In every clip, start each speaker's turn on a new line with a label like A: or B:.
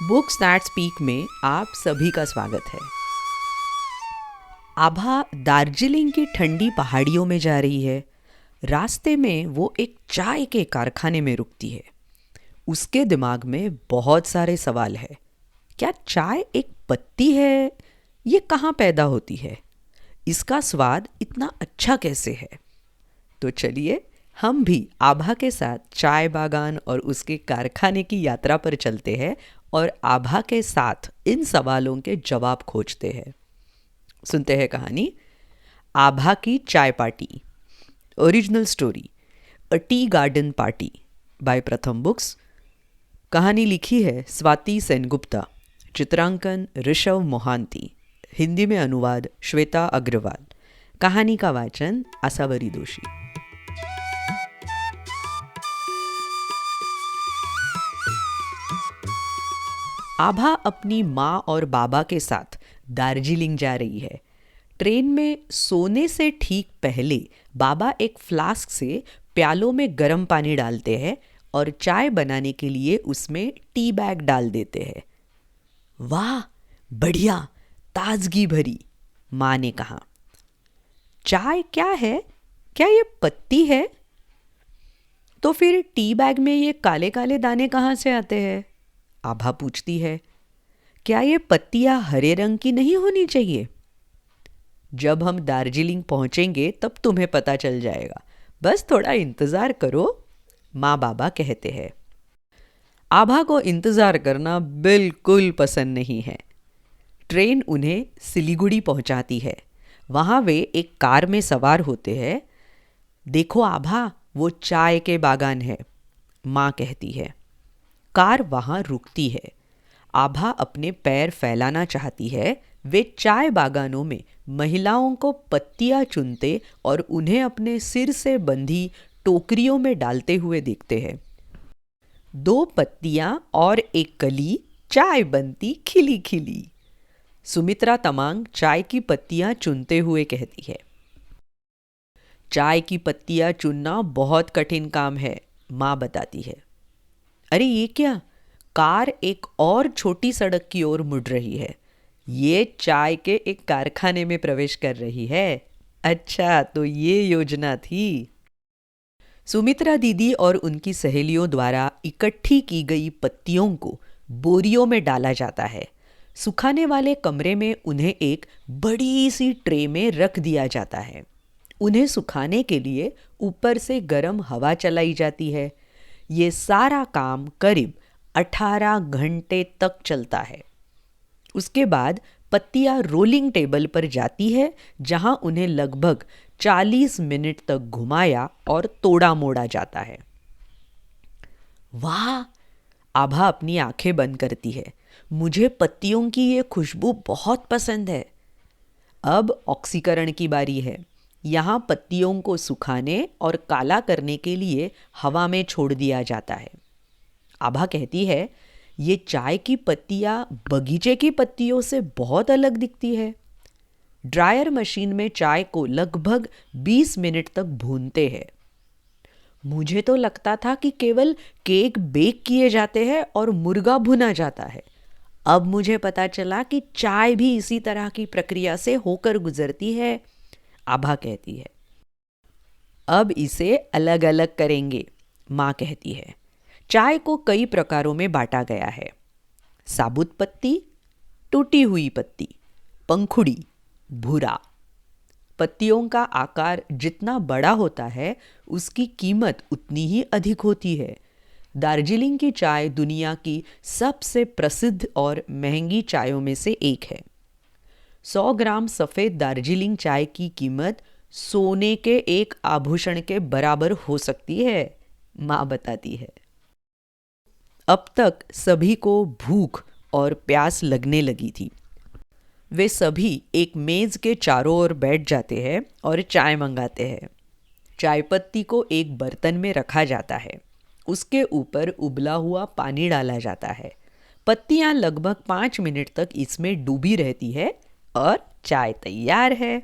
A: Books that speak में आप सभी का स्वागत है। आभा दार्जिलिंग की ठंडी पहाड़ियों में जा रही है। रास्ते में वो एक चाय के कारखाने में रुकती है। उसके दिमाग में बहुत सारे सवाल हैं। क्या चाय एक पत्ती है? ये कहाँ पैदा होती है? इसका स्वाद इतना अच्छा कैसे है? तो चलिए हम भी आभा के साथ चाय बागान और उसके कारखाने की यात्रा पर चलते हैं और आभा के साथ इन सवालों के जवाब खोजते हैं। सुनते हैं कहानी आभा की चाय पार्टी। ओरिजिनल स्टोरी अ टी गार्डन पार्टी बाय प्रथम बुक्स। कहानी लिखी है स्वाति सेनगुप्ता। चित्रांकन ऋषव मोहांती। हिंदी में अनुवाद श्वेता अग्रवाल। कहानी का वाचन आसावरी दोषी। आभा अपनी माँ और बाबा के साथ दार्जिलिंग जा रही है। ट्रेन में सोने से ठीक पहले बाबा एक फ्लास्क से प्यालों में गर्म पानी डालते हैं और चाय बनाने के लिए उसमें टी बैग डाल देते हैं। वाह, बढ़िया, ताजगी भरी, माँ ने कहा। चाय क्या है? क्या ये पत्ती है? तो फिर टी बैग में ये काले काले दाने कहाँ से आते हैं? आभा पूछती है। क्या ये पत्तियां हरे रंग की नहीं होनी चाहिए? जब हम दार्जिलिंग पहुंचेंगे तब तुम्हें पता चल जाएगा, बस थोड़ा इंतजार करो, माँ बाबा कहते हैं। आभा को इंतजार करना बिल्कुल पसंद नहीं है। ट्रेन उन्हें सिलीगुड़ी पहुंचाती है। वहां वे एक कार में सवार होते हैं। देखो आभा, वो चाय के बागान है, माँ कहती है। कार वहां रुकती है। आभा अपने पैर फैलाना चाहती है। वे चाय बागानों में महिलाओं को पत्तियां चुनते और उन्हें अपने सिर से बंधी टोकरियों में डालते हुए देखते हैं। 2 पत्तियां और एक कली, चाय बनती खिली खिली। सुमित्रा तमांग चाय की पत्तियां चुनते हुए कहती है। चाय की पत्तियां चुनना बहुत कठिन काम है, माँ बताती है। अरे ये क्या? कार एक और छोटी सड़क की ओर मुड़ रही है। ये चाय के एक कारखाने में प्रवेश कर रही है। अच्छा, तो ये योजना थी। सुमित्रा दीदी और उनकी सहेलियों द्वारा इकट्ठी की गई पत्तियों को बोरियों में डाला जाता है। सुखाने वाले कमरे में उन्हें एक बड़ी सी ट्रे में रख दिया जाता है। उन्हें सुखाने के लिए ऊपर से गर्म हवा चलाई जाती है। ये सारा काम करीब 18 घंटे तक चलता है। उसके बाद पत्तियां रोलिंग टेबल पर जाती है, जहां उन्हें लगभग 40 मिनट तक घुमाया और तोड़ा मोड़ा जाता है। वाह, आभा अपनी आंखें बंद करती है। मुझे पत्तियों की ये खुशबू बहुत पसंद है। अब ऑक्सीकरण की बारी है। यहाँ पत्तियों को सुखाने और काला करने के लिए हवा में छोड़ दिया जाता है। आभा कहती है, ये चाय की पत्तियां बगीचे की पत्तियों से बहुत अलग दिखती है। ड्रायर मशीन में चाय को लगभग 20 मिनट तक भूनते हैं। मुझे तो लगता था कि केवल केक बेक किए जाते हैं और मुर्गा भुना जाता है। अब मुझे पता चला कि चाय भी इसी तरह की प्रक्रिया से होकर गुजरती है, आभा कहती है। अब इसे अलग अलग करेंगे, माँ कहती है। चाय को कई प्रकारों में बांटा गया है। साबुत पत्ती, टूटी हुई पत्ती, पंखुड़ी, भूरा। पत्तियों का आकार जितना बड़ा होता है, उसकी कीमत उतनी ही अधिक होती है। दार्जिलिंग की चाय दुनिया की सबसे प्रसिद्ध और महंगी चायों में से एक है। 100 ग्राम सफ़ेद दार्जिलिंग चाय की कीमत सोने के एक आभूषण के बराबर हो सकती है, माँ बताती है। अब तक सभी को भूख और प्यास लगने लगी थी। वे सभी एक मेज के चारों ओर बैठ जाते हैं और चाय मंगाते हैं। चाय पत्ती को एक बर्तन में रखा जाता है। उसके ऊपर उबला हुआ पानी डाला जाता है। पत्तियां लगभग 5 मिनट तक इसमें डूबी रहती है और चाय तैयार है।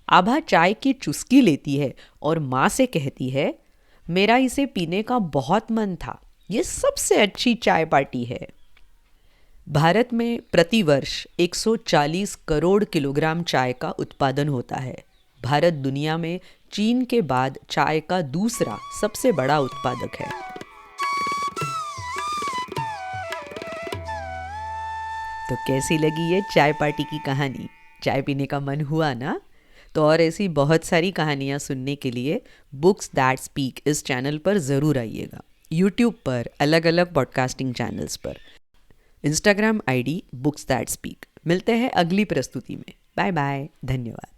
A: आभा चाय की चुस्की लेती है और माँ से कहती है, मेरा इसे पीने का बहुत मन था। ये सबसे अच्छी चाय पार्टी है। भारत में प्रतिवर्ष 140 करोड़ किलोग्राम चाय का उत्पादन होता है। भारत दुनिया में चीन के बाद चाय का दूसरा सबसे बड़ा उत्पादक है। तो कैसी लगी ये चाय पार्टी की कहानी? चाय पीने का मन हुआ ना? तो और ऐसी बहुत सारी कहानियाँ सुनने के लिए बुक्स दैट स्पीक इस चैनल पर ज़रूर आइएगा। यूट्यूब पर, अलग अलग पॉडकास्टिंग चैनल्स पर, Instagram ID books that speak. मिलते हैं अगली प्रस्तुति में। बाय बाय, धन्यवाद।